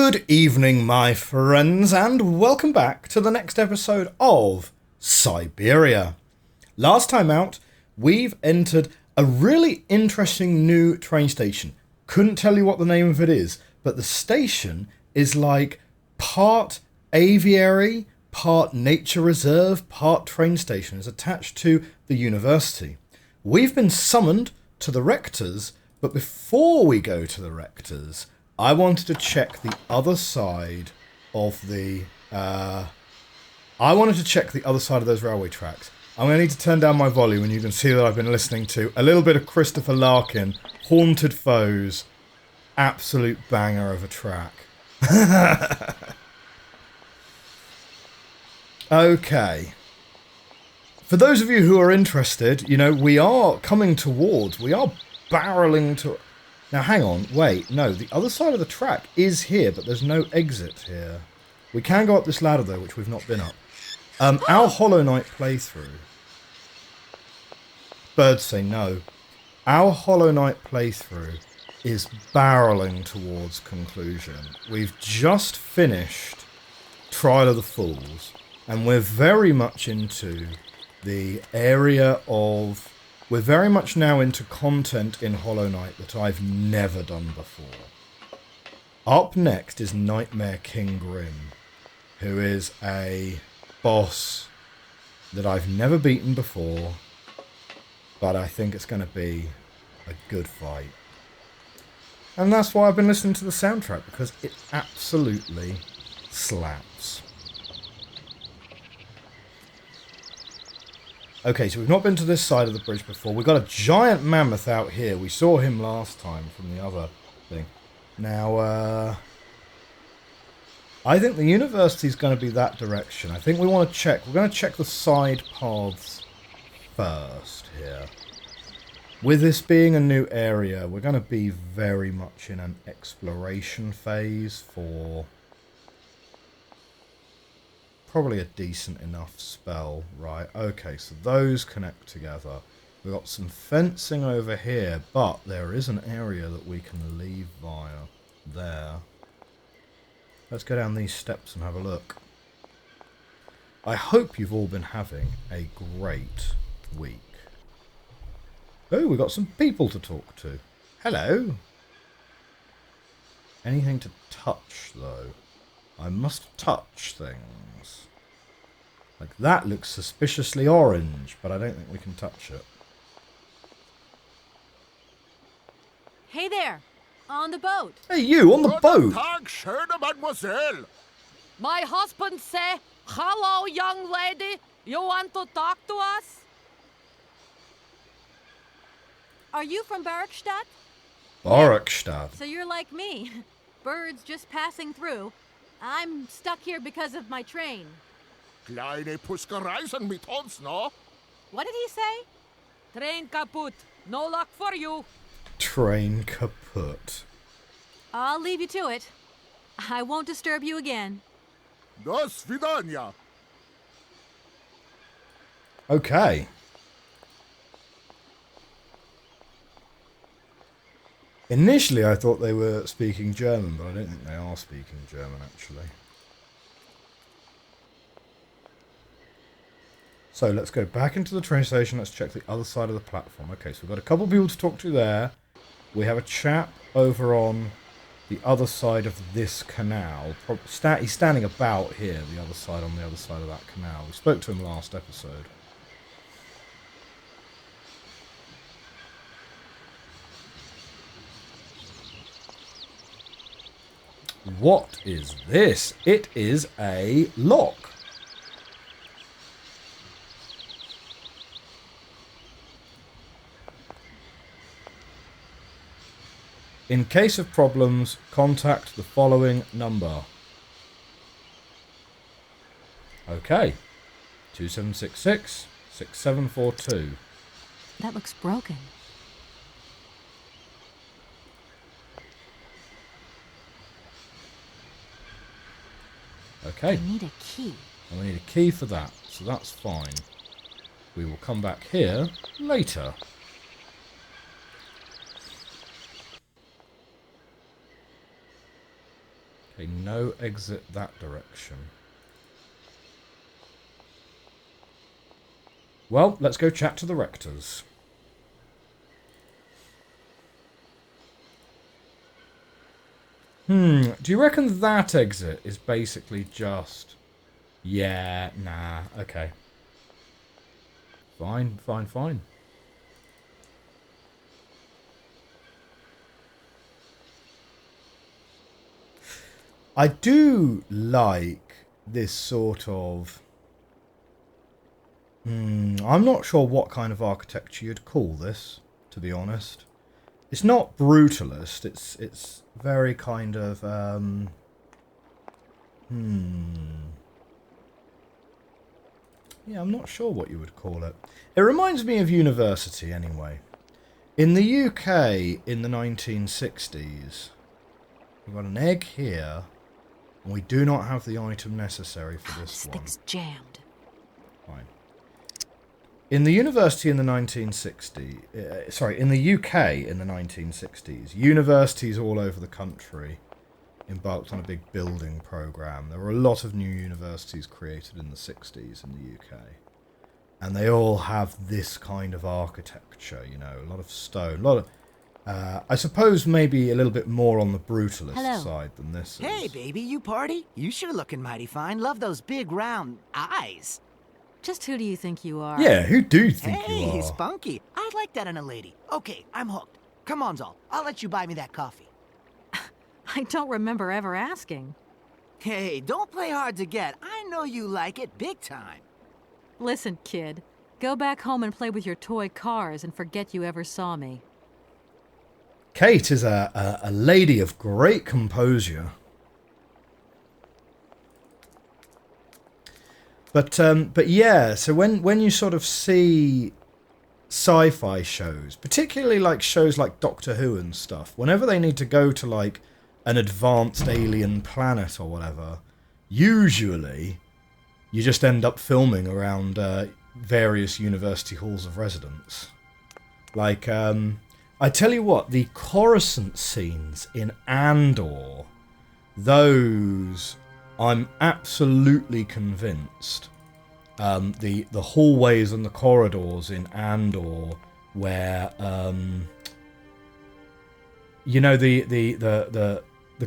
Good evening, my friends, and welcome back to the next episode of Syberia. Last time out, we've entered a really interesting new train station. Couldn't tell you what the name of it is, but the station is like part aviary, part nature reserve, part train station. It's attached to the university. We've been summoned to the rector's, but before we go to the rector's, I wanted to check the other side of the... I wanted to check the other side of those railway tracks. I'm going to need to turn down my volume, and you can see that I've been listening to a little bit of Christopher Larkin, Haunted Foes, absolute banger of a track. Okay. For those of you who are interested, you know, we are barreling to... Now, hang on, wait, no, the other side of the track is here, but there's no exit here. We can go up this ladder, though, which we've not been up. Our Hollow Knight playthrough... Birds say no. Our Hollow Knight playthrough is barreling towards conclusion. We've just finished Trial of the Fools, and we're very much into the area of... We're very much now into content in Hollow Knight that I've never done before. Up next is Nightmare King Grim, who is a boss that I've never beaten before, but I think it's going to be a good fight. And that's why I've been listening to the soundtrack, because it absolutely slaps. Okay, so we've not been to this side of the bridge before. We've got a giant mammoth out here. We saw him last time from the other thing. Now, I think the university's going to be that direction. I think we want to check. We're going to check the side paths first here. With this being a new area, we're going to be very much in an exploration phase for... probably a decent enough spell, right? Okay, so those connect together. We've got some fencing over here, but there is an area that we can leave via there. Let's go down these steps and have a look. I hope you've all been having a great week. Oh, we've got some people to talk to. Hello. Anything to touch, though? I must touch things. Like, that looks suspiciously orange, but I don't think we can touch it. Hey there, on the boat. Hey, you, on the boat! Tag, schöne Mademoiselle. My husband say, hello, young lady. You want to talk to us? Are you from Barrackstadt? Barrackstadt. So you're like me. Birds just passing through. I'm stuck here because of my train. Kleine Puskereisen mit uns, no? What did he say? Train kaput. No luck for you. Train kaput. I'll leave you to it. I won't disturb you again. Do svidania. Okay. Initially, I thought they were speaking German, but I don't think they are speaking German, actually. So let's go back into the train station. Let's check the other side of the platform. Okay, so we've got a couple of people to talk to there. We have a chap over on the other side of this canal. He's standing about here, the other side, on the other side of that canal. We spoke to him last episode. What is this? It is a lock. In case of problems, contact the following number. Okay. 2766 6742. That looks broken. Okay. I need a key. And we need a key for that, so that's fine. We will come back here later. Okay, no exit that direction. Well, let's go chat to the rectors. Do you reckon that exit is basically just... Yeah, nah, okay. Fine, fine, fine. I do like this sort of... I'm not sure what kind of architecture you'd call this, to be honest. It's not brutalist, it's very kind of... Yeah, I'm not sure what you would call it. It reminds me of university, anyway. In the UK, in the 1960s, we've got an egg here, and we do not have the item necessary for this one. This thing's jammed. Fine. In the university in the 1960s, sorry, in the UK in the 1960s, universities all over the country embarked on a big building program. There were a lot of new universities created in the 60s in the UK. And they all have this kind of architecture, you know, a lot of stone, a lot of... I suppose maybe a little bit more on the brutalist side than this is. Hey, baby, you party? You sure looking mighty fine. Love those big, round eyes. Just who do you think you are? Yeah, who do you think you Hey, are? spunky. I like that in a lady. Okay, I'm hooked. Come on, Zol. I'll let you buy me that coffee. I don't remember ever asking. Hey, don't play hard to get. I know you like it big time. Listen, kid. Go back home and play with your toy cars and forget you ever saw me. Kate is a lady of great composure. But yeah, so when you sort of see sci-fi shows, particularly like shows like Doctor Who and stuff, whenever they need to go to like an advanced alien planet or whatever, usually you just end up filming around various university halls of residence. Like, I tell you what, the Coruscant scenes in Andor, those, I'm absolutely convinced, the hallways and the corridors in Andor where, you know, the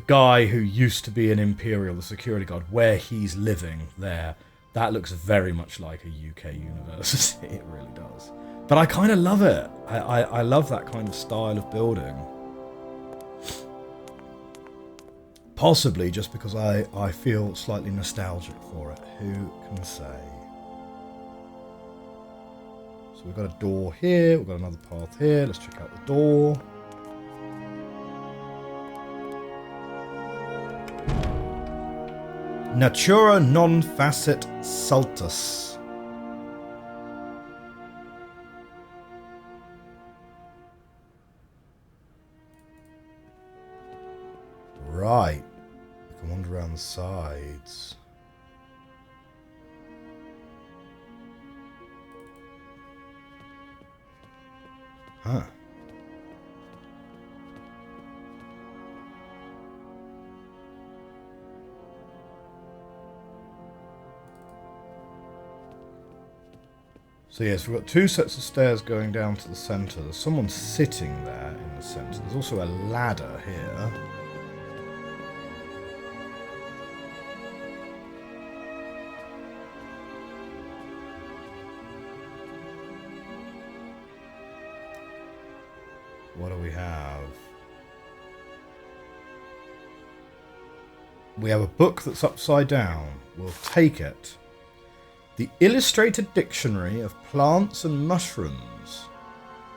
guy who used to be an Imperial, the security guard, where he's living there, that looks very much like a UK university. It really does. But I kind of love it. I love that kind of style of building. Possibly just because I feel slightly nostalgic for it. Who can say? So we've got a door here. We've got another path here. Let's check out the door. Natura non facet saltus. Right. We can wander around the sides. Huh. So yes, we've got two sets of stairs going down to the centre. There's someone sitting there in the centre. There's also a ladder here. What do we have? We have a book that's upside down. We'll take it. The Illustrated Dictionary of Plants and Mushrooms.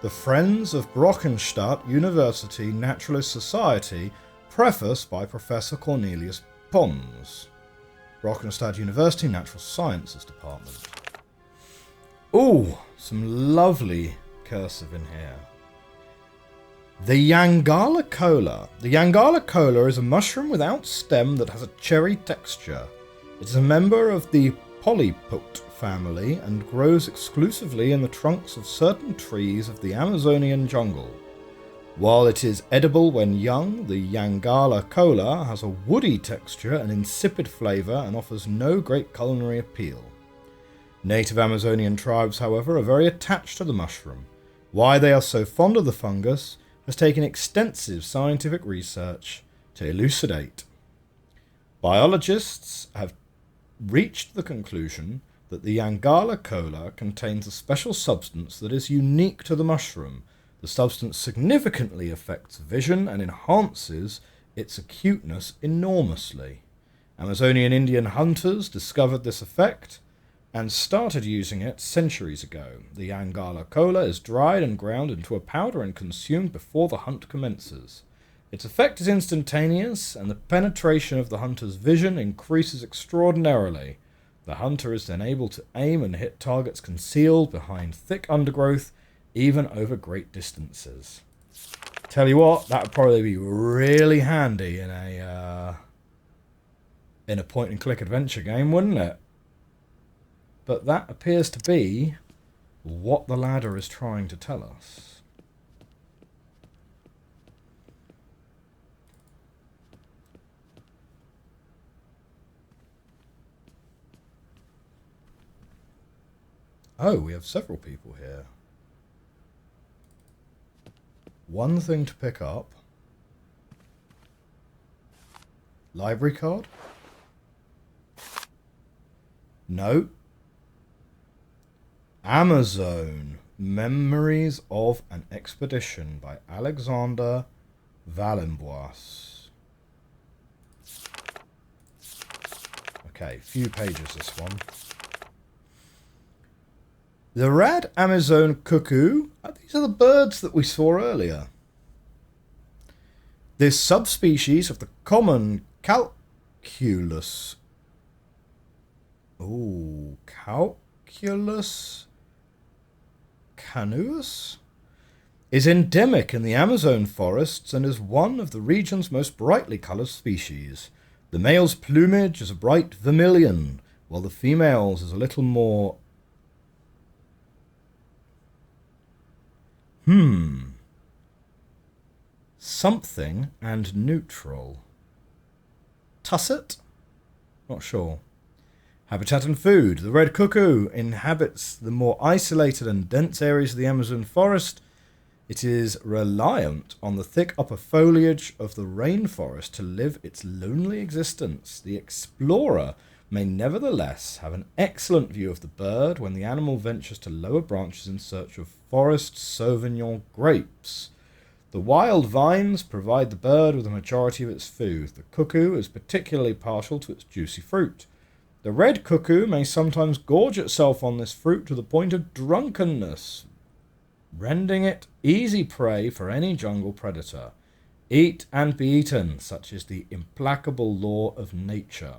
The Friends of Brockenstadt University Naturalist Society. Preface by Professor Cornelius Pons. Brockenstadt University Natural Sciences Department. Ooh, some lovely cursive in here. The Yangala Cola. The Yangala Cola is a mushroom without stem that has a cherry texture. It is a member of the Polypote family and grows exclusively in the trunks of certain trees of the Amazonian jungle. While it is edible when young, the Yangala cola has a woody texture and insipid flavour and offers no great culinary appeal. Native Amazonian tribes, however, are very attached to the mushroom. Why they are so fond of the fungus has taken extensive scientific research to elucidate. Biologists have reached the conclusion that the Yangala cola contains a special substance that is unique to the mushroom. The substance significantly affects vision and enhances its acuteness enormously. Amazonian Indian hunters discovered this effect and started using it centuries ago. The Yangala cola is dried and ground into a powder and consumed before the hunt commences. Its effect is instantaneous, and the penetration of the hunter's vision increases extraordinarily. The hunter is then able to aim and hit targets concealed behind thick undergrowth, even over great distances. Tell you what, that would probably be really handy in a point-and-click adventure game, wouldn't it? But that appears to be what the ladder is trying to tell us. Oh, we have several people here. One thing to pick up. Library card? No. Amazon. Memories of an Expedition by Alexander Valenbois. Okay, few pages this one. The red Amazon cuckoo. These are the birds that we saw earlier. This subspecies of the common calculus. Oh, calculus canuus is endemic in the Amazon forests and is one of the region's most brightly coloured species. The male's plumage is a bright vermilion, while the female's is a little more something and neutral. Tusset? Not sure. Habitat and food. The red cuckoo inhabits the more isolated and dense areas of the Amazon forest. It is reliant on the thick upper foliage of the rainforest to live its lonely existence. The explorer may nevertheless have an excellent view of the bird when the animal ventures to lower branches in search of forest Sauvignon grapes. The wild vines provide the bird with the majority of its food. The cuckoo is particularly partial to its juicy fruit. The red cuckoo may sometimes gorge itself on this fruit to the point of drunkenness, rendering it easy prey for any jungle predator. Eat and be eaten, such is the implacable law of nature.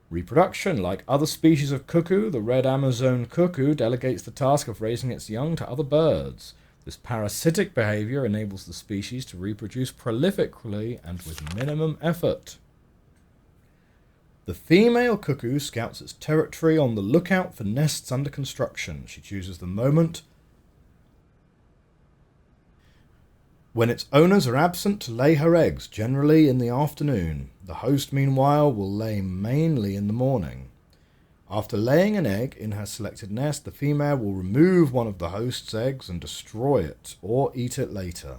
Reproduction. Like other species of cuckoo, the red Amazon cuckoo delegates the task of raising its young to other birds. This parasitic behavior enables the species to reproduce prolifically and with minimum effort. The female cuckoo scouts its territory on the lookout for nests under construction. She chooses the moment when its owners are absent to lay her eggs, generally in the afternoon. The host, meanwhile, will lay mainly in the morning. After laying an egg in her selected nest, the female will remove one of the host's eggs and destroy it, or eat it later.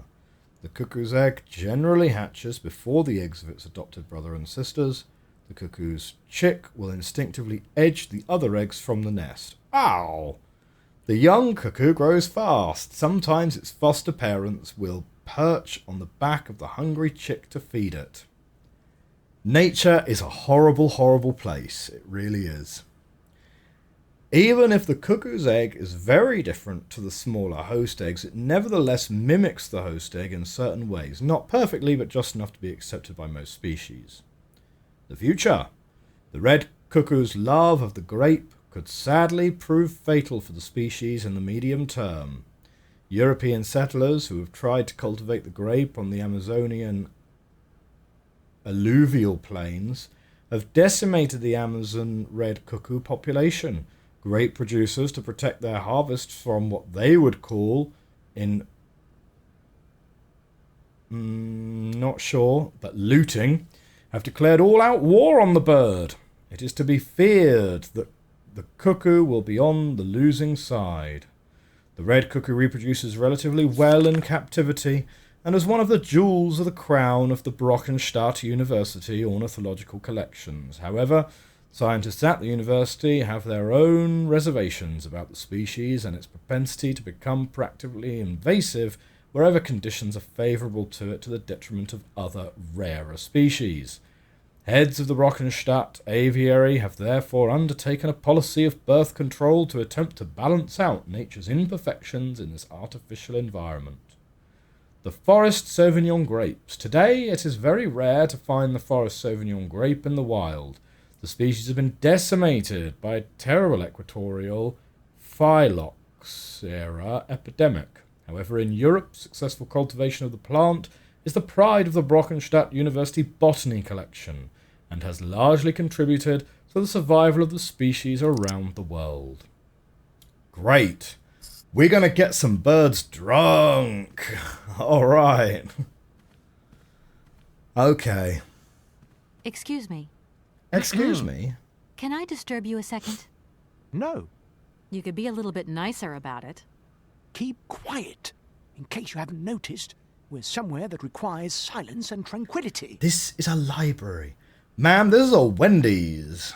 The cuckoo's egg generally hatches before the eggs of its adopted brother and sisters. The cuckoo's chick will instinctively edge the other eggs from the nest. Ow! The young cuckoo grows fast. Sometimes its foster parents will perch on the back of the hungry chick to feed it. Nature is a horrible, horrible place. It really is. Even if the cuckoo's egg is very different to the smaller host eggs, it nevertheless mimics the host egg in certain ways. Not perfectly, but just enough to be accepted by most species. The future. The red cuckoo's love of the grape could sadly prove fatal for the species in the medium term. European settlers who have tried to cultivate the grape on the Amazonian alluvial plains have decimated the Amazon red cuckoo population. Grape producers, to protect their harvests from what they would call, in Not sure, but looting, have declared all-out war on the bird. It is to be feared that the cuckoo will be on the losing side. The red cuckoo reproduces relatively well in captivity and is one of the jewels of the crown of the Brockenstadt University ornithological collections. However, scientists at the university have their own reservations about the species and its propensity to become practically invasive wherever conditions are favourable to it to the detriment of other rarer species. Heads of the Brockenstadt aviary have therefore undertaken a policy of birth control to attempt to balance out nature's imperfections in this artificial environment. The Forest Sauvignon grapes. Today it is very rare to find the Forest Sauvignon grape in the wild. The species has been decimated by a terrible equatorial phylloxera epidemic. However, in Europe, successful cultivation of the plant is the pride of the Brockenstadt University botany collection and has largely contributed to the survival of the species around the world. Great. We're going to get some birds drunk. All right. Okay. Excuse me. Excuse me? Can I disturb you a second? No. You could be a little bit nicer about it. Keep quiet. In case you haven't noticed, we're somewhere that requires silence and tranquility. This is a library. Ma'am, this is a Wendy's.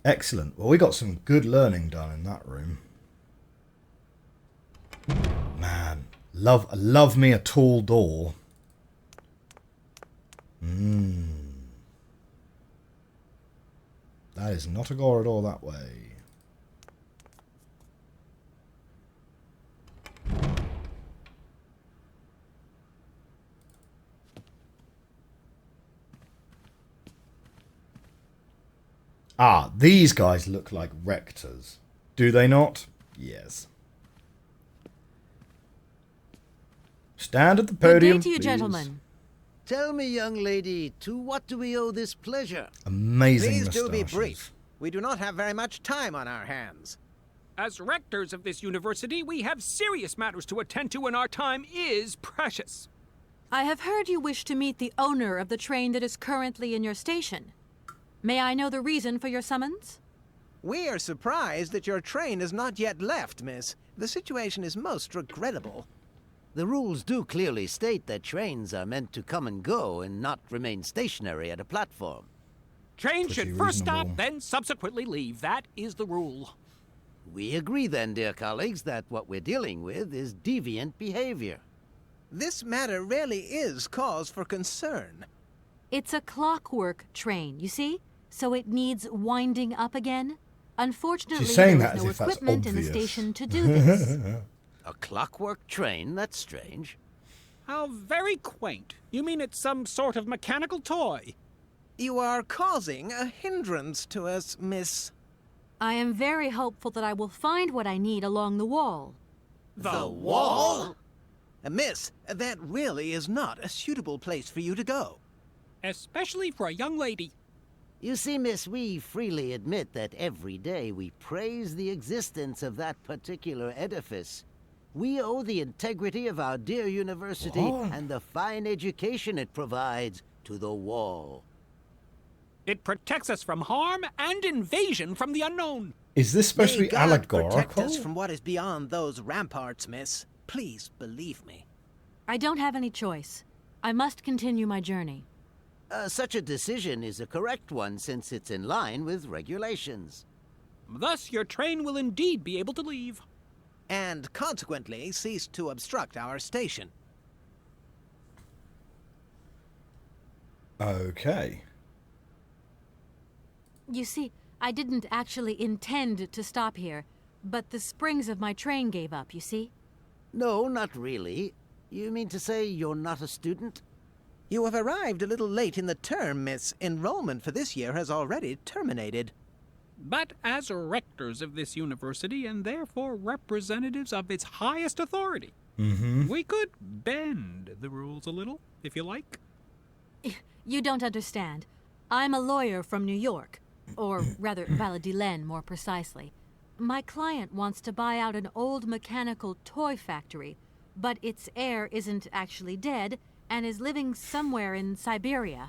Excellent. Well, we got some good learning done in that room. Man, love me a tall door. That is not a corridor that way. Ah, these guys look like rectors. Do they not? Yes. Stand at the podium, Good day to you, please. gentlemen. Tell me, young lady, to what do we owe this pleasure? Amazing Please do be moustaches. brief. We do not have very much time on our hands. As rectors of this university, we have serious matters to attend to and our time is precious. I have heard you wish to meet the owner of the train that is currently in your station. May I know the reason for your summons? We are surprised that your train has not yet left, miss. The situation is most regrettable. The rules do clearly state that trains are meant to come and go and not remain stationary at a platform. Train Pretty should first stop, reasonable. then subsequently leave. That is the rule. We agree then, dear colleagues, that what we're dealing with is deviant behavior. This matter really is cause for concern. It's a clockwork train, you see? So it needs winding up again. Unfortunately, She's saying there that is as no if that's equipment in the obvious. station to do this. A clockwork train? That's strange. How very quaint. You mean it's some sort of mechanical toy? You are causing a hindrance to us, miss. I am very hopeful that I will find what I need along the wall. The wall? Miss, that really is not a suitable place for you to go. Especially for a young lady. You see, miss, we freely admit that every day we praise the existence of that particular edifice. We owe the integrity of our dear university What? and the fine education it provides to the wall. It protects us from harm and invasion from the unknown. Is this supposed to May be God allegorical? protect us from what is beyond those ramparts, miss. Please believe me. I don't have any choice. I must continue my journey. Such a decision is a correct one since it's in line with regulations. Thus, your train will indeed be able to leave. And consequently cease to obstruct our station. Okay. You see, I didn't actually intend to stop here, but the springs of my train gave up, you see? No, not really. You mean to say you're not a student? You have arrived a little late in the term, miss. Enrollment for this year has already terminated. But as rectors of this university and therefore representatives of its highest authority, we could bend the rules a little, if you like. You don't understand. I'm a lawyer from New York, or rather Valladolid more precisely. My client wants to buy out an old mechanical toy factory, but its heir isn't actually dead and is living somewhere in Syberia.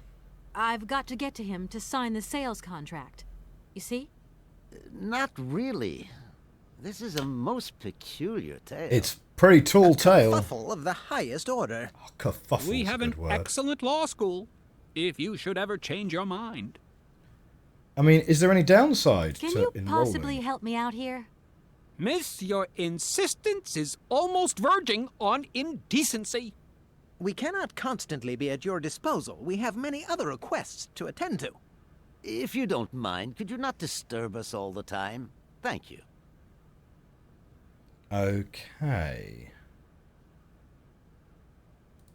I've got to get to him to sign the sales contract. You see? Not really. This is a most peculiar tale. It's pretty tall tale. Kerfuffle of the highest order. Oh, kerfuffle's We a have good an word. excellent law school, if you should ever change your mind. I mean, is there any downside Can to you enrolling? possibly help me out here? Miss, your insistence is almost verging on indecency. We cannot constantly be at your disposal. We have many other requests to attend to. If you don't mind, could you not disturb us all the time? Thank you. Okay.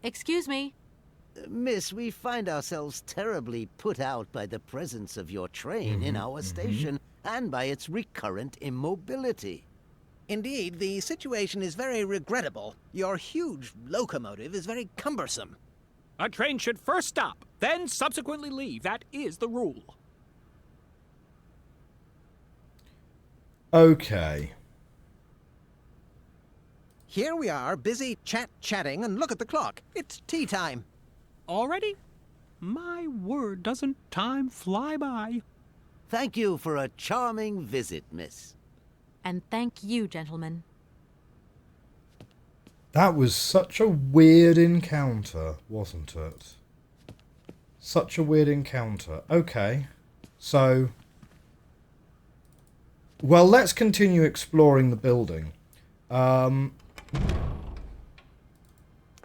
Excuse me. Miss, we find ourselves terribly put out by the presence of your train in our station and by its recurrent immobility. Indeed, the situation is very regrettable. Your huge locomotive is very cumbersome. A train should first stop, then subsequently leave. That is the rule. Okay. Here we are, busy chatting, and look at the clock. It's tea time. Already? My word, doesn't time fly by? Thank you for a charming visit, miss. And thank you, gentlemen. That was such a weird encounter, wasn't it? Such a weird encounter. Okay. So... well, let's continue exploring the building.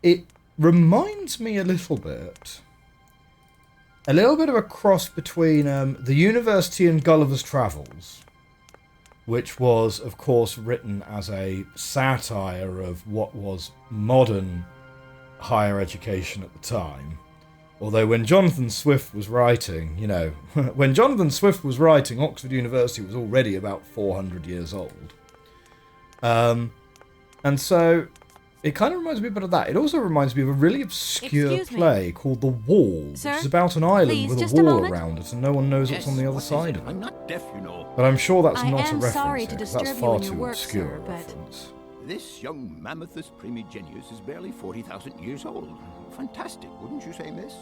It reminds me a little bit of a cross between the University and Gulliver's Travels, which was, of course, written as a satire of what was modern higher education at the time. Although when Jonathan Swift was writing, you know, when Jonathan Swift was writing, Oxford University was already about 400 years old. And so it kind of reminds me a bit of that. It also reminds me of a really obscure Excuse me. play called The Wall, Sir? which is about an island Please, with just a a wall moment. around it, and no one knows what's on the other what is side it? of I'm it. not deaf, you know. But I'm sure that's I not a am reference sorry here, to 'cause that's disturb you far in your too work, obscure sir, a but- reference. This young Mammothus primigenius is barely 40,000 years old. Fantastic, wouldn't you say, miss?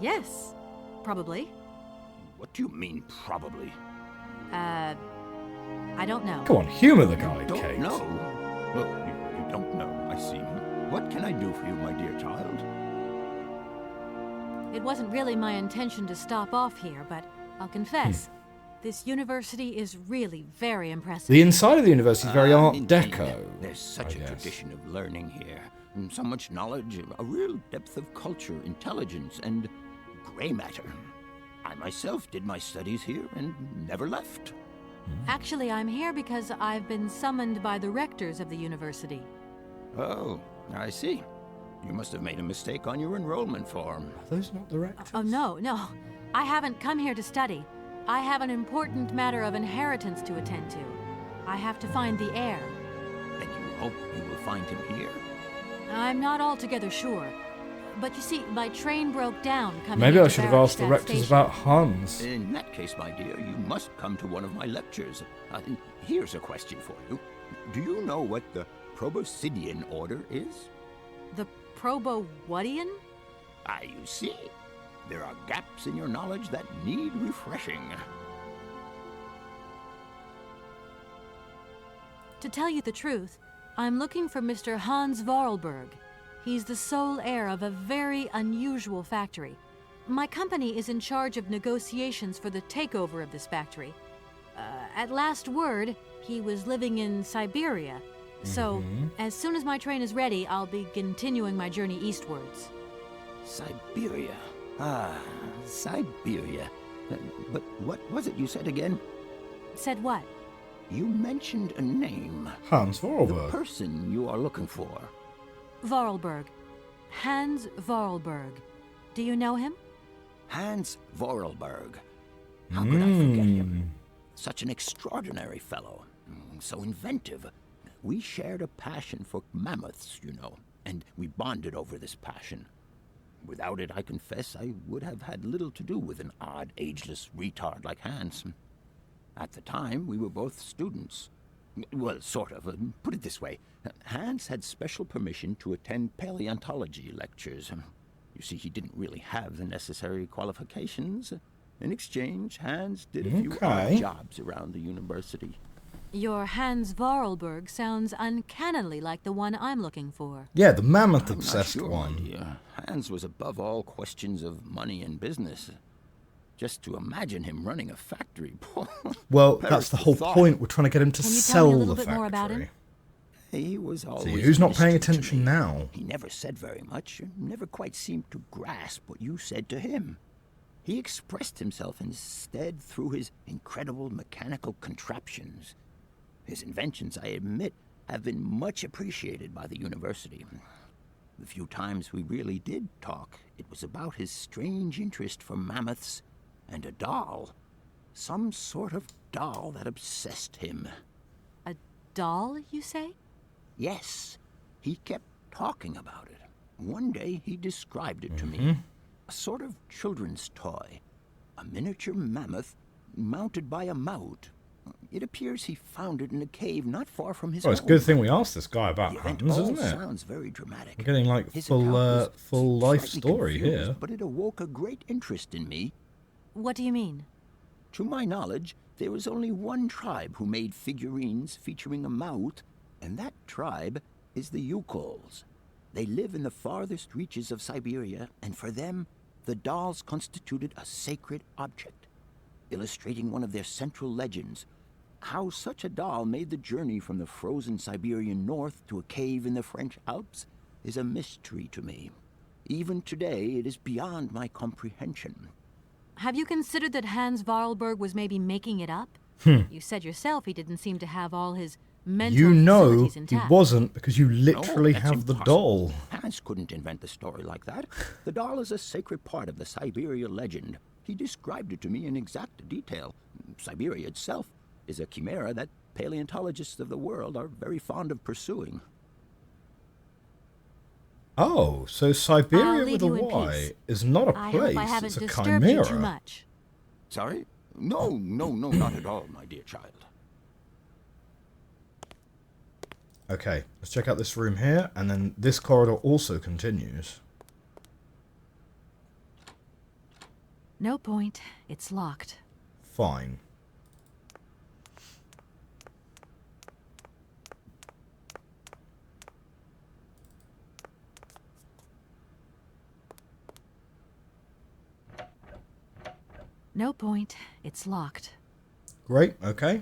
Yes. Probably. What do you mean, probably? I don't know. Come on, humour the guy, Don't Kate. know? Well, you don't know, I see. What can I do for you, my dear child? It wasn't really my intention to stop off here, but I'll confess, this university is really very impressive. The inside of the university is very Art Indeed. Deco. There's such I a guess. tradition of learning here. And so much knowledge, a real depth of culture, intelligence, and grey matter. I myself did my studies here and never left. Actually, I'm here because I've been summoned by the rectors of the university. Oh, I see. You must have made a mistake on your enrollment form. Are those not the rectors? Oh, no. I haven't come here to study. I have an important matter of inheritance to attend to. I have to find the heir. And you hope you will find him here? I'm not altogether sure. But you see, my train broke down coming Maybe I into should have asked the Barrowstadt rectors station. about Hans. In that case, my dear, you must come to one of my lectures. Here's a question for you. Do you know what the Proboscidean order is? The Probo-Whatian? Ah, you see. There are gaps in your knowledge that need refreshing. To tell you the truth, I'm looking for Mr. Hans Vorarlberg. He's the sole heir of a very unusual factory. My company is in charge of negotiations for the takeover of this factory. At last word, he was living in Syberia. So, as soon as my train is ready, I'll be continuing my journey eastwards. Syberia. Ah, Syberia. But what was it you said again? Said what? You mentioned a name. Hans The Vorarlberg. person you are looking for. Vorarlberg. Hans Vorarlberg. Do you know him? Hans Vorarlberg. How could I forget him? Such an extraordinary fellow. So inventive. We shared a passion for mammoths, you know, and we bonded over this passion. Without it, I confess, I would have had little to do with an odd, ageless retard like Hans. At the time, we were both students. Well, sort of. Put it this way. Hans had special permission to attend paleontology lectures. You see, he didn't really have the necessary qualifications. In exchange, Hans did a few odd jobs around the university. Your Hans Vorarlberg sounds uncannily like the one I'm looking for. Yeah, the mammoth-obsessed one. Dear. Hans was above all questions of money and business. Just to imagine him running a factory. Well, that's the whole point. We're trying to get him to sell the factory. More about him? He was always. See, who's not paying attention now? He never said very much, never quite seemed to grasp what you said to him. He expressed himself instead through his incredible mechanical contraptions. His inventions, I admit, have been much appreciated by the university. The few times we really did talk, it was about his strange interest for mammoths and a doll. Some sort of doll that obsessed him. A doll, you say? Yes. He kept talking about it. One day he described it to me. A sort of children's toy. A miniature mammoth mounted by a mout. It appears he found it in a cave not far from his home. It's a good thing we asked this guy about Hans, isn't it? Sounds very dramatic. We're getting like full life story here. But it awoke a great interest in me. What do you mean? To my knowledge, there was only one tribe who made figurines featuring a mout, and that tribe is the Yukols. They live in the farthest reaches of Syberia, and for them, the dolls constituted a sacred object, illustrating one of their central legends. How such a doll made the journey from the frozen Siberian north to a cave in the French Alps is a mystery to me. Even today, it is beyond my comprehension. Have you considered that Hans Vorarlberg was maybe making it up? You said yourself he didn't seem to have all his mental facilities intact. He wasn't, because you literally have the doll. Hans couldn't invent the story like that. The doll is a sacred part of the Syberia legend. He described it to me in exact detail. Syberia itself is a chimera that paleontologists of the world are very fond of pursuing. Oh, so Syberia with a Y is not a place, I hope I haven't it's a disturbed chimera. you too much. Sorry? No, not at all, my dear child. Okay, let's check out this room here, and then this corridor also continues. No point. It's locked. Fine. No point. It's locked. Great, okay.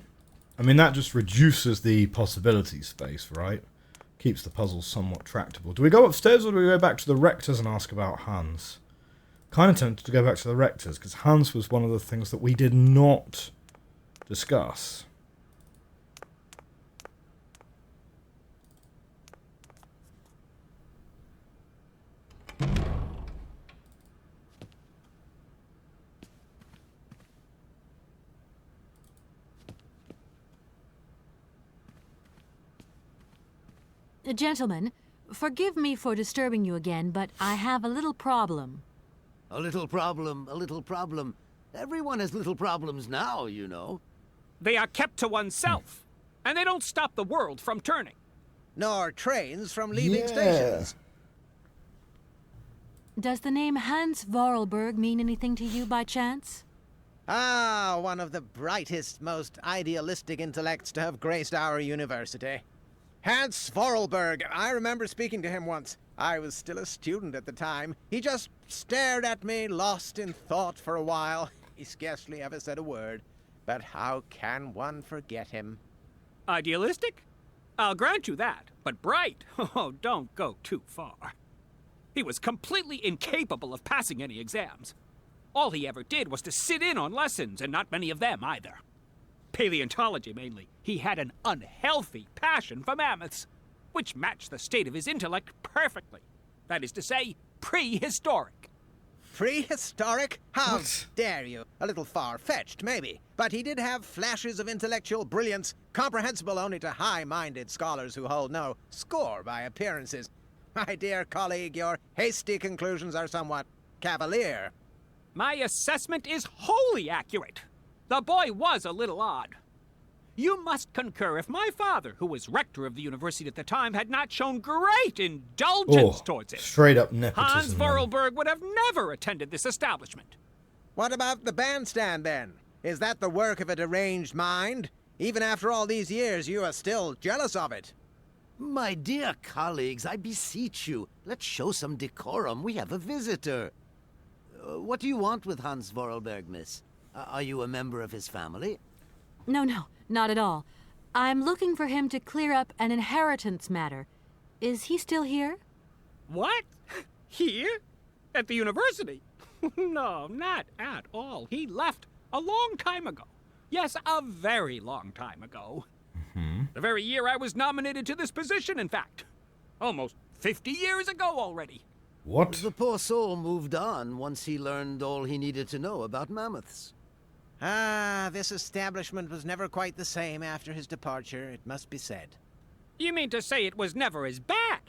I mean, that just reduces the possibility space, right? Keeps the puzzle somewhat tractable. Do we go upstairs or do we go back to the rectors and ask about Hans? Kind of tempted to go back to the rectors, because Hans was one of the things that we did not discuss. Gentlemen, forgive me for disturbing you again, but I have a little problem. A little problem, a little problem. Everyone has little problems now, you know. They are kept to oneself, and they don't stop the world from turning. Nor trains from leaving stations. Does the name Hans Vorarlberg mean anything to you by chance? Ah, one of the brightest, most idealistic intellects to have graced our university. Hans Vorarlberg. I remember speaking to him once. I was still a student at the time. He just stared at me, lost in thought for a while. He scarcely ever said a word. But how can one forget him? Idealistic? I'll grant you that. But bright? Oh, don't go too far. He was completely incapable of passing any exams. All he ever did was to sit in on lessons, and not many of them either. Paleontology, mainly. He had an unhealthy passion for mammoths, which matched the state of his intellect perfectly. That is to say, prehistoric. Prehistoric? How dare you? A little far-fetched, maybe. But he did have flashes of intellectual brilliance, comprehensible only to high-minded scholars who hold no score by appearances. My dear colleague, your hasty conclusions are somewhat cavalier. My assessment is wholly accurate. The boy was a little odd. You must concur if my father, who was rector of the university at the time, had not shown great indulgence towards it. Straight up nepotism. Hans Vorarlberg would have never attended this establishment. What about the bandstand, then? Is that the work of a deranged mind? Even after all these years, you are still jealous of it. My dear colleagues, I beseech you, let's show some decorum. We have a visitor. What do you want with Hans Vorarlberg, miss? Are you a member of his family? No, not at all. I'm looking for him to clear up an inheritance matter. Is he still here? What? Here? At the university? No, not at all. He left a long time ago. Yes, a very long time ago. The very year I was nominated to this position, in fact. Almost 50 years ago already. What? The poor soul moved on once he learned all he needed to know about mammoths. Ah, this establishment was never quite the same after his departure, it must be said. You mean to say it was never as bad?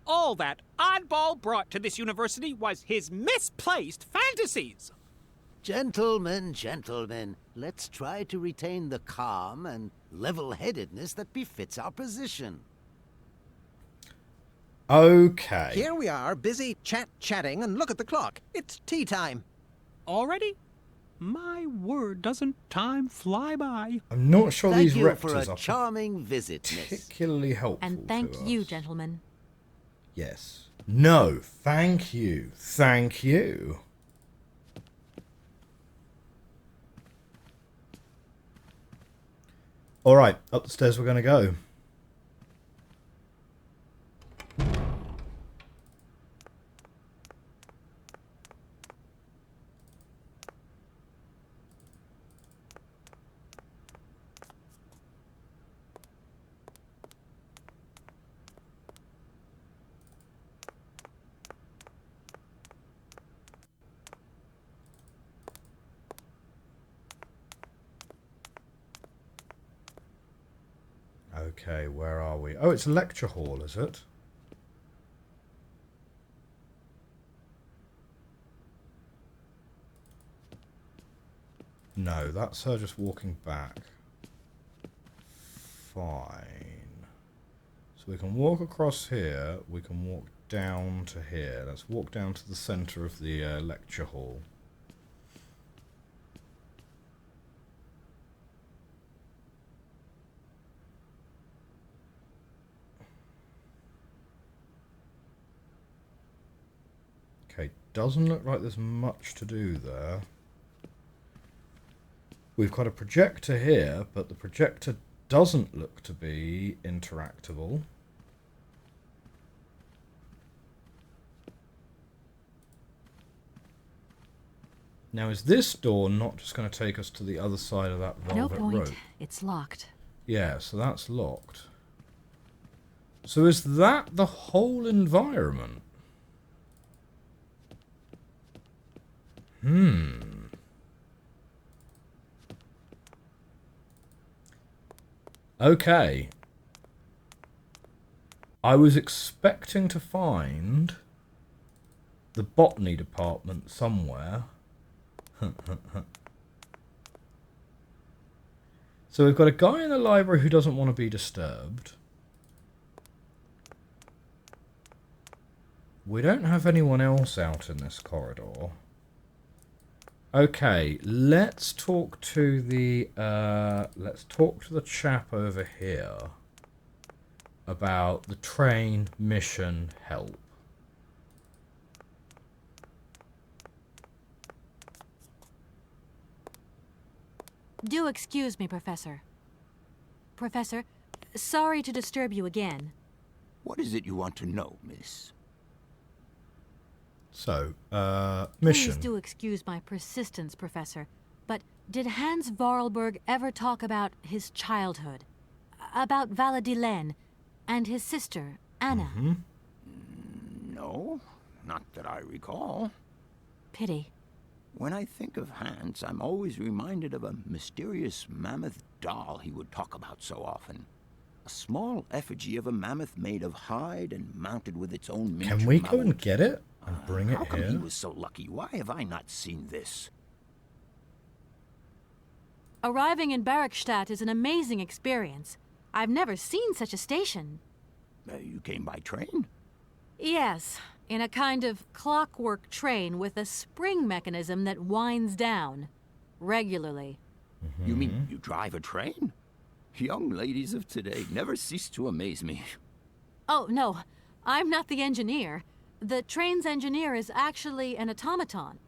All that oddball brought to this university was his misplaced fantasies. Gentlemen, let's try to retain the calm and level-headedness that befits our position. Okay. Here we are, busy chatting, and look at the clock. It's tea time. Already? My word, doesn't time fly by? I'm not sure Thank these you for rectors a are charming visit, miss. particularly helpful. And thank to you, us. gentlemen. Yes. No, thank you. Thank you. Alright, up the stairs we're going to go. Okay, where are we? Oh, it's a lecture hall, is it? No, that's her just walking back. Fine. So we can walk across here, we can walk down to here. Let's walk down to the centre of the lecture hall. Okay, doesn't look like there's much to do there. We've got a projector here, but the projector doesn't look to be interactable. Now, is this door not just going to take us to the other side of that velvet No point. rope? It's locked. Yeah, so that's locked. So is that the whole environment? Okay. I was expecting to find the botany department somewhere. So we've got a guy in the library who doesn't want to be disturbed. We don't have anyone else out in this corridor. Okay, let's talk to the chap over here about the train mission help. Do excuse me, Professor. Professor, sorry to disturb you again. What is it you want to know, miss? So, Please mission. do excuse my persistence, Professor. But did Hans Vorarlberg ever talk about his childhood? About Valadilene and his sister, Anna? No, not that I recall. Pity. When I think of Hans, I'm always reminded of a mysterious mammoth doll he would talk about so often. A small effigy of a mammoth made of hide and mounted with its own miniature Can we go and mouth. get it and bring it How come he here? was so lucky? Why have I not seen this? Arriving in Bergstadt is an amazing experience. I've never seen such a station. You came by train? Yes, in a kind of clockwork train with a spring mechanism that winds down regularly. You mean you drive a train? Young ladies of today never cease to amaze me. Oh, no, I'm not the engineer. The train's engineer is actually an automaton.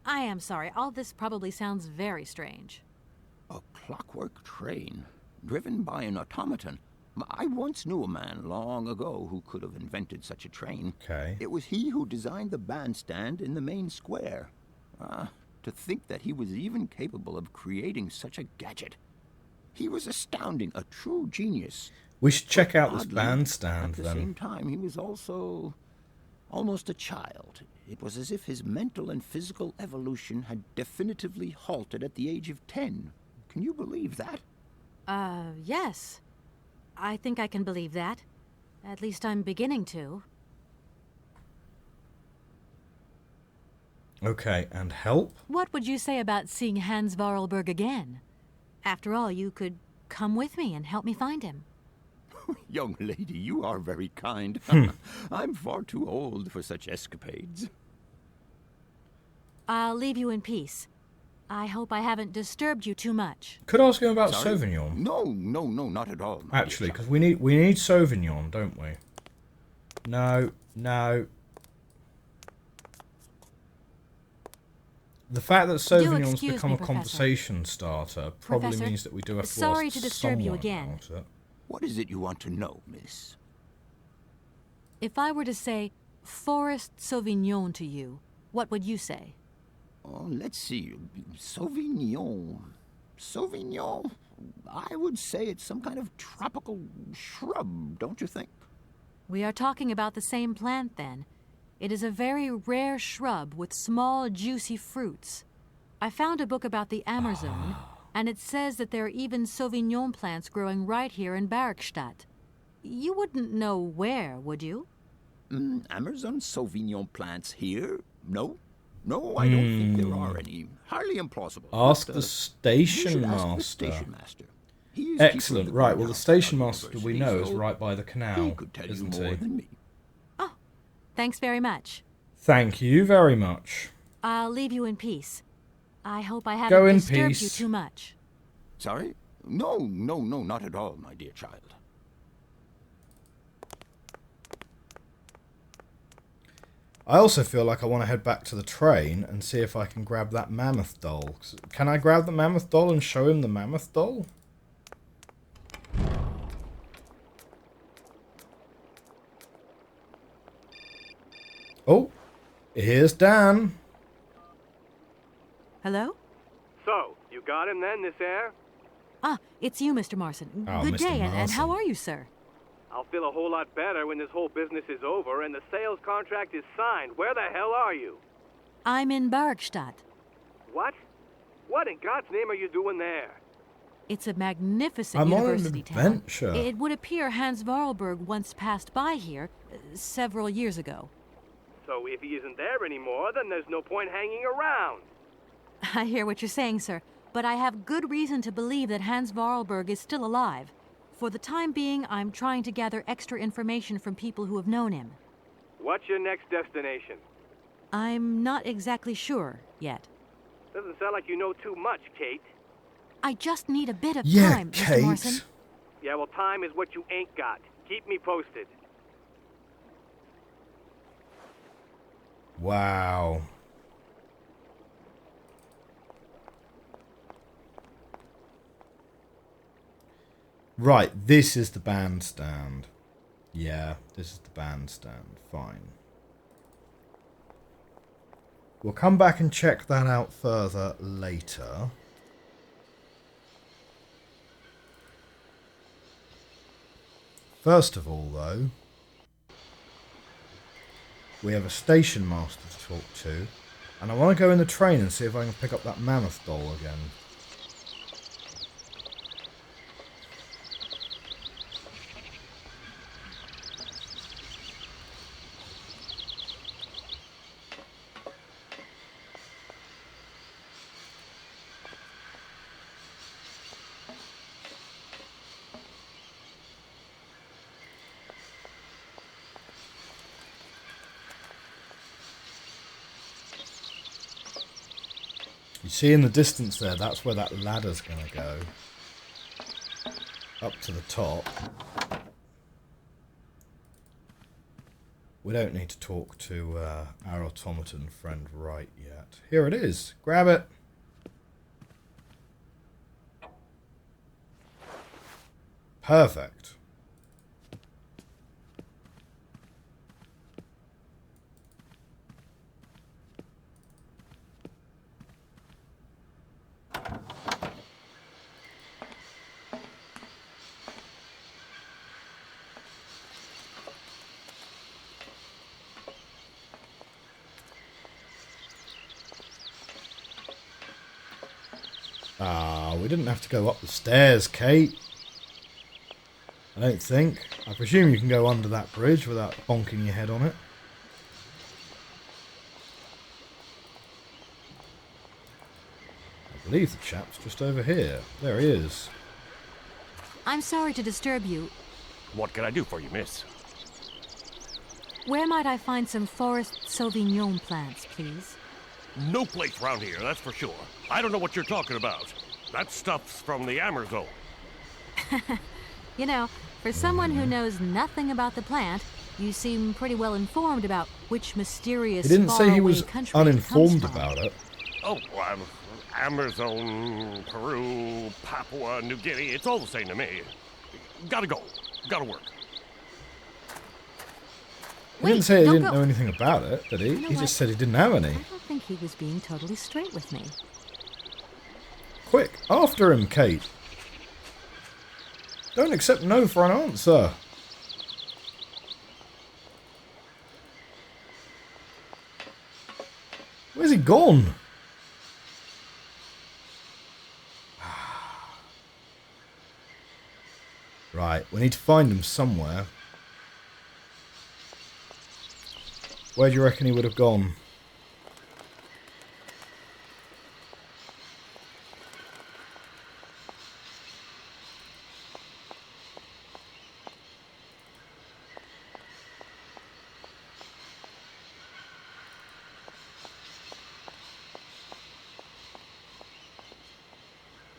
I am sorry, all this probably sounds very strange. A clockwork train, driven by an automaton. I once knew a man long ago who could have invented such a train. Okay. It was he who designed the bandstand in the main square. To think that he was even capable of creating such a gadget. He was astounding, a true genius. We should check out this Oddly, bandstand, at the then. same time, he was also almost a child. It was as if his mental and physical evolution had definitively halted at the age of 10. Can you believe that? Yes. I think I can believe that. At least I'm beginning to. Okay, and help? What would you say about seeing Hans Vorarlberg again? After all, you could come with me and help me find him. Young lady, you are very kind. I'm far too old for such escapades. I'll leave you in peace. I hope I haven't disturbed you too much. Could I ask him about Sorry? Sauvignon? No, not at all. my Actually, dear because we need Sauvignon, don't we? No. The fact that Sauvignon's excuse become me, a Professor. conversation starter probably Professor, means that we do have to sorry ask to disturb you someone again. about it. What is it you want to know, miss? If I were to say Forest Sauvignon to you, what would you say? Oh, let's see. Sauvignon. Sauvignon? I would say it's some kind of tropical shrub, don't you think? We are talking about the same plant, then. It is a very rare shrub with small, juicy fruits. I found a book about the Amazon, and it says that there are even Sauvignon plants growing right here in Bergstadt. You wouldn't know where, would you? Amazon Sauvignon plants here? No. No, I don't think there are any. Highly implausible. Ask But, the you station should ask the master. station master. He is keeper of Excellent. the Right, well, the greenhouse station at our master we university, know is so right by the he canal, could tell isn't you more he? than me. Oh, thanks very much. Thank you very much. I'll leave you in peace. I hope I Go haven't in disturbed you peace. too much. Sorry? No, not at all, my dear child. I also feel like I want to head back to the train and see if I can grab that mammoth doll. Can I grab the mammoth doll and show him the mammoth doll? Oh, here's Dan. Hello? So, you got him then, this air? Ah, it's you, Mr. Marson. Oh, Good Mr. day, and how Marson. are you, sir? I'll feel a whole lot better when this whole business is over and the sales contract is signed. Where the hell are you? I'm in Bergstadt. What? What in God's name are you doing there? It's a magnificent I'm on an university town. adventure. It would appear Hans Vorarlberg once passed by here several years ago. So if he isn't there anymore, then there's no point hanging around. I hear what you're saying, sir, but I have good reason to believe that Hans Vorarlberg is still alive. For the time being, I'm trying to gather extra information from people who have known him. What's your next destination? I'm not exactly sure yet. Doesn't sound like you know too much, Kate. I just need a bit of Yeah, time, Mr. Kate. Marson. Yeah, well, time is what you ain't got. Keep me posted. Wow. Right, this is the bandstand. Yeah, this is the bandstand. Fine. We'll come back and check that out further later. First of all, though, we have a station master to talk to, and I want to go in the train and see if I can pick up that mammoth doll again. You see in the distance there, that's where that ladder's going to go. Up to the top. We don't need to talk to our automaton friend right yet. Here it is. Grab it. Perfect. Ah, we didn't have to go up the stairs, Kate. I don't think. I presume you can go under that bridge without bonking your head on it. I believe the chap's just over here. There he is. I'm sorry to disturb you. What can I do for you, miss? Where might I find some forest Sauvignon plants, please? No place around here, that's for sure. I don't know what you're talking about. That stuff's from the Amazon. You know, for someone who knows nothing about the plant, you seem pretty well informed about which mysterious He didn't say he was country uninformed it comes from. about it. Oh, Amazon, Peru, Papua New Guinea, it's all the same to me. Gotta go. Gotta work. He didn't say he don't didn't go. know anything about it, did he? You know He what? just said he didn't have any. I don't think he was being totally straight with me. Quick, after him, Kate. Don't accept no for an answer. Where's he gone? Right, we need to find him somewhere. Where do you reckon he would have gone?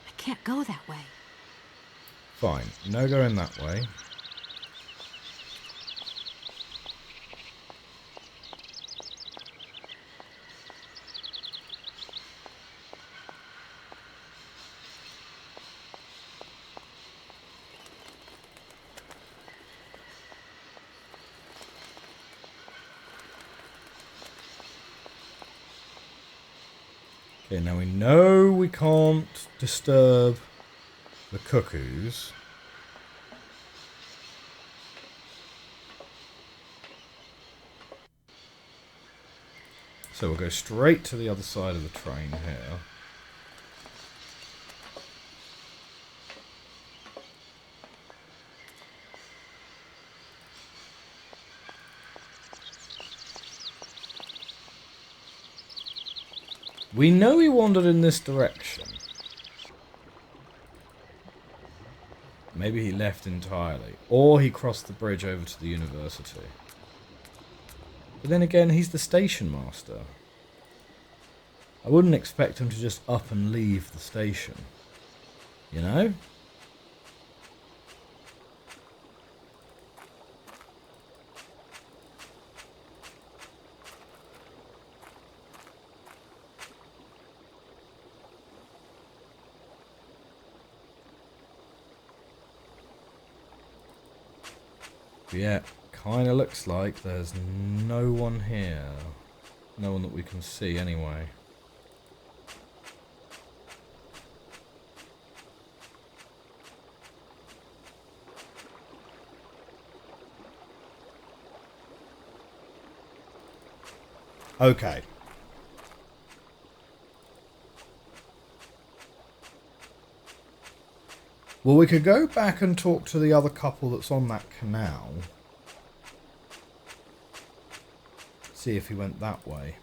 I can't go that way. Fine, no going that way. Okay, now we know we can't disturb the cuckoos. So we'll go straight to the other side of the train here. We know he wandered in this direction. Maybe he left entirely. Or he crossed the bridge over to the university. But then again, he's the station master. I wouldn't expect him to just up and leave the station. You know? Yeah, kind of looks like there's no one here. No one that we can see anyway. Okay. Well, we could go back and talk to the other couple that's on that canal. See if he went that way.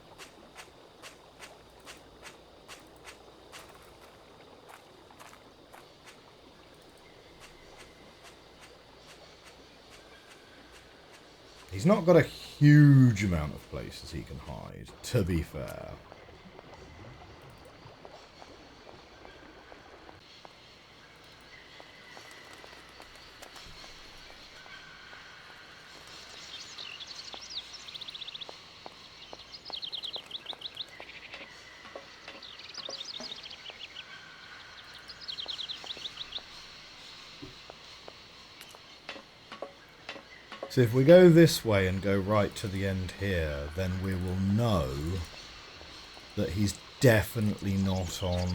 He's not got a huge amount of places he can hide, to be fair. So if we go this way and go right to the end here, then we will know that he's definitely not on...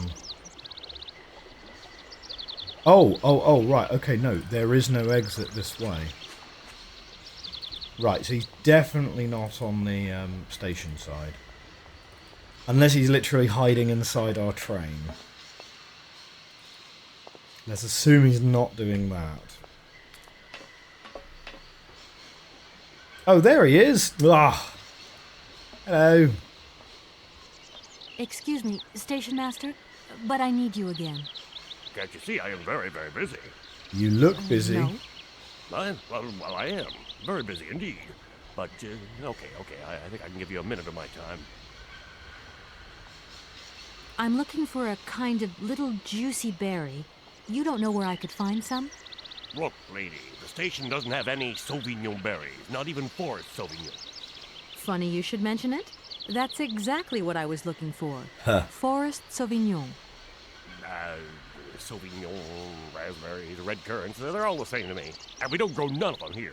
Oh, right, okay, no, there is no exit this way. Right, so he's definitely not on the station side. Unless he's literally hiding inside our train. Let's assume he's not doing that. Oh, there he is! Ah, hello. Excuse me, Station Master, but I need you again. Can't you see I am very, very busy? You look busy. No. Well, I am. Very busy indeed. But, okay, I think I can give you a minute of my time. I'm looking for a kind of little juicy berry. You don't know where I could find some? Look, lady, the station doesn't have any Sauvignon berries, not even Forest Sauvignon. Funny you should mention it. That's exactly what I was looking for. Huh. Forest Sauvignon. Sauvignon, raspberries, red currants, they're all the same to me. And we don't grow none of them here.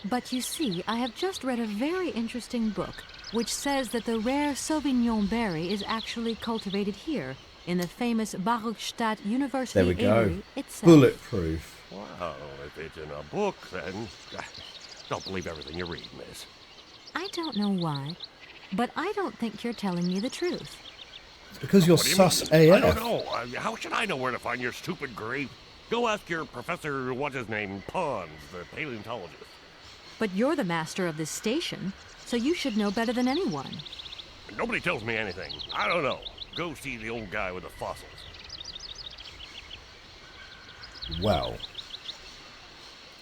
But you see, I have just read a very interesting book which says that the rare Sauvignon berry is actually cultivated here in the famous Barokstadt University There we go. Aviary itself. Bulletproof. Well, if it's in a book, then don't believe everything you read, miss. I don't know why, but I don't think you're telling me the truth. It's because you're What do you sus mean? AF. I don't know. How should I know where to find your stupid grave? Go ask your professor, what's his name, Pons, the paleontologist. But you're the master of this station, so you should know better than anyone. Nobody tells me anything. I don't know. Go see the old guy with the fossils. Well,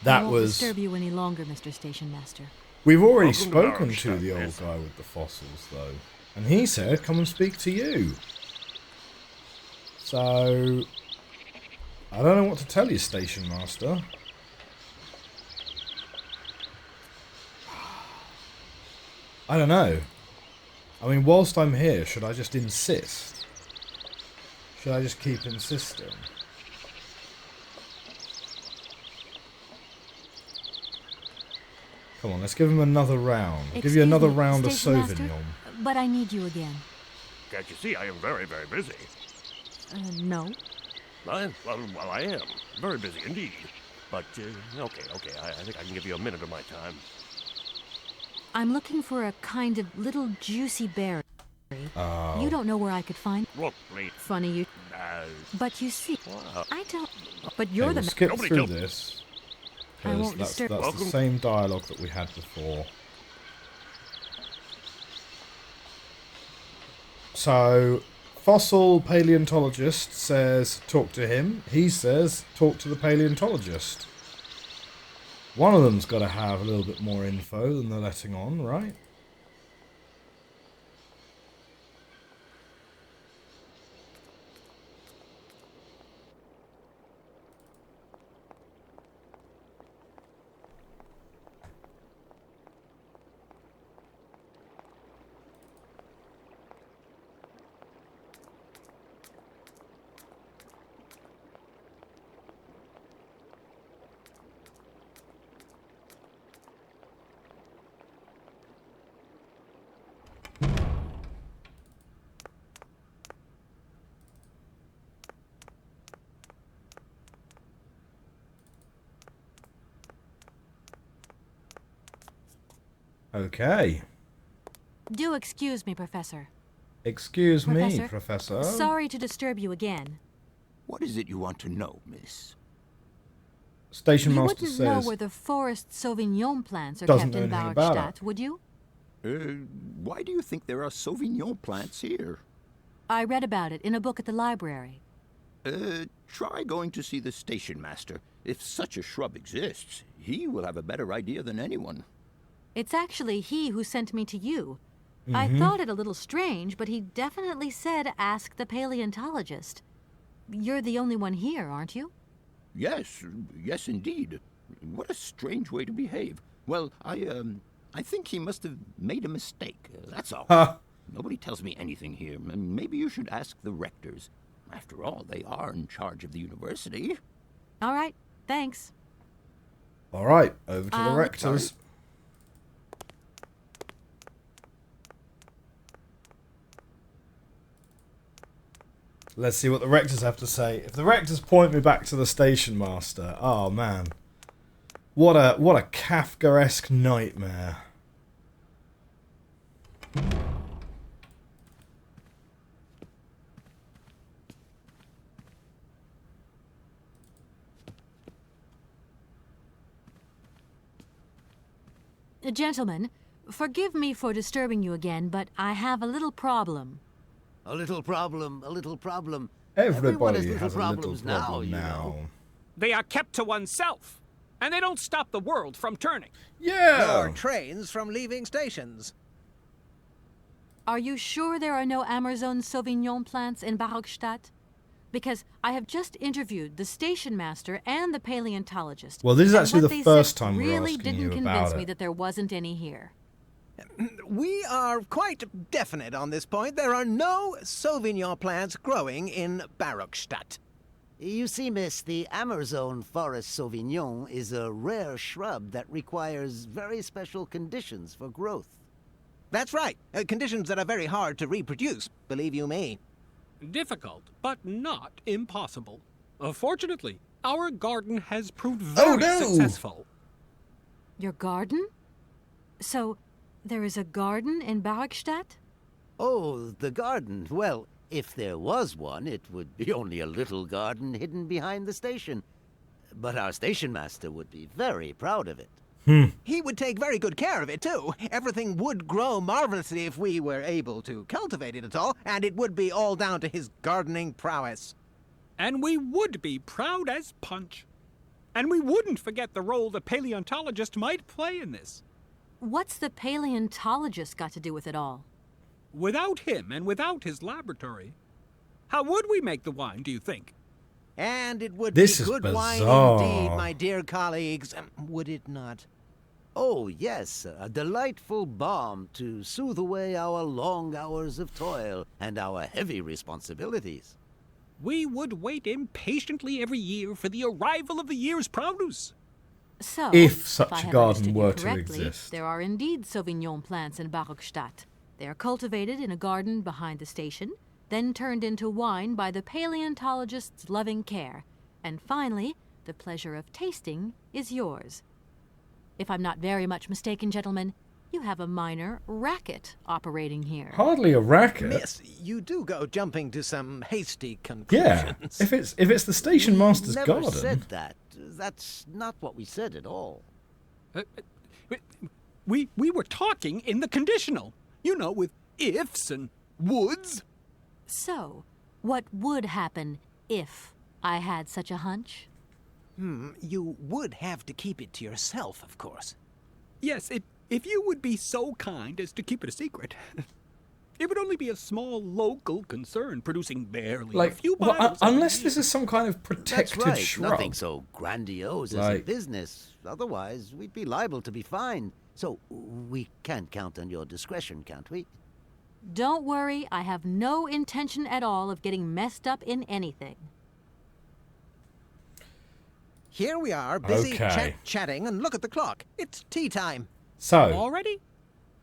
I that won't was... disturb you any longer, Mr. Station Master. We've already Welcome to spoken our to the shop, old miss. guy with the fossils, though. And he said, come and speak to you. So... I don't know what to tell you, Station Master. I don't know. I mean, whilst I'm here, should I just insist? Should I just keep insisting? Come on, let's give him another round. I'll give you Excuse another me, round of Station Master, Sauvignon. but I need you again. Can't you see I am very, very busy? No. Well, I am. Very busy indeed. But, okay, I think I can give you a minute of my time. I'm looking for a kind of little juicy berry. Oh. You don't know where I could find... Look, lady. Funny you... But you see, Wow. I don't... But you're Okay, the... we'll skip Nobody through told- this. I Because won't that's disturb- the Welcome. same dialogue that we had before. So, fossil paleontologist says, talk to him. He says, talk to the paleontologist. One of them's got to have a little bit more info than they're letting on, right? Okay. Do excuse me, Professor. Excuse me, Professor? Professor. Sorry to disturb you again. What is it you want to know, miss? Station You Master wouldn't know says, where the forest Sauvignon plants are Doesn't kept know in anything about Barokstadt, would you? Why do you think there are Sauvignon plants here? I read about it in a book at the library. Try going to see the station master. If such a shrub exists, he will have a better idea than anyone. It's actually he who sent me to you. I thought it a little strange, but he definitely said ask the paleontologist. You're the only one here, aren't you? Yes, yes indeed. What a strange way to behave. Well, I think he must have made a mistake, that's all. Ha! Nobody tells me anything here. Maybe you should ask the rectors. After all, they are in charge of the university. All right, thanks. All right, over to the rectors. Let's see what the rectors have to say. If the rectors point me back to the station master, oh man, what a Kafkaesque nightmare. Gentlemen, forgive me for disturbing you again, but I have a little problem. A little problem, a little problem. Everybody Everyone has a little problems problem you now. know. They are kept to oneself, and they don't stop the world from turning. Yeah. Nor trains from leaving stations. Are you sure there are no Amazon Sauvignon plants in Barockstadt? Because I have just interviewed the station master and the paleontologist. Well, this is and actually what the they first said time we're really asking didn't you convince about me it. that there wasn't any here. We are quite definite on this point. There are no Sauvignon plants growing in Barockstadt. You see, miss, the Amazon Forest Sauvignon is a rare shrub that requires very special conditions for growth. That's right. Conditions that are very hard to reproduce, believe you me. Difficult, but not impossible. Fortunately, our garden has proved very successful. Your garden? So, there is a garden in Barockstadt? Oh, the garden. Well, if there was one, it would be only a little garden hidden behind the station. But our station master would be very proud of it. He would take very good care of it, too. Everything would grow marvelously if we were able to cultivate it at all, and it would be all down to his gardening prowess. And we would be proud as punch. And we wouldn't forget the role the paleontologist might play in this. What's the paleontologist got to do with it all? Without him and without his laboratory, how would we make the wine, do you think? And it would This be is good bizarre. wine indeed, my dear colleagues, would it not? Oh, yes, a delightful balm to soothe away our long hours of toil and our heavy responsibilities. We would wait impatiently every year for the arrival of the year's produce. So, If such I a have garden understood you were to correctly, exist. there are indeed Sauvignon plants in Barockstadt. They are cultivated in a garden behind the station, then turned into wine by the paleontologist's loving care. And finally, the pleasure of tasting is yours. If I'm not very much mistaken, gentlemen, you have a minor racket operating here. Hardly a racket. Miss, you do go jumping to some hasty Yeah, conclusions. if it's the station master's Never garden. said that. That's not what we said at all. We were talking in the conditional, you know, with ifs and woulds. So, what would happen if I had such a hunch? You would have to keep it to yourself, of course. Yes, if you would be so kind as to keep it a secret. It would only be a small local concern, producing barely a few bottles. Unless this is some kind of That's protected right. shrub. Nothing so grandiose as a Like- business. Otherwise, we'd be liable to be fined. So we can count on your discretion, can't we? Don't worry, I have no intention at all of getting messed up in anything. Here we are, busy Okay. chatting, and look at the clock. It's tea time. So, Already?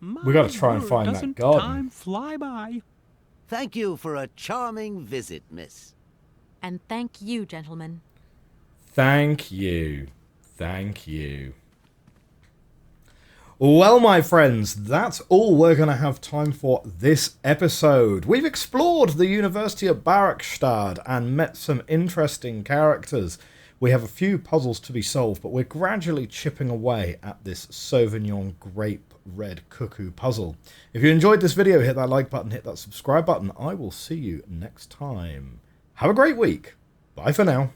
we got to try and My find word, that doesn't garden. time fly by? Thank you for a charming visit, miss. And thank you, gentlemen. Thank you. Thank you. Well, my friends, that's all we're going to have time for this episode. We've explored the University of Barockstadt and met some interesting characters. We have a few puzzles to be solved, but we're gradually chipping away at this Sauvignon Grape Red Cuckoo puzzle. If you enjoyed this video, hit that like button, hit that subscribe button. I will see you next time. Have a great week. Bye for now.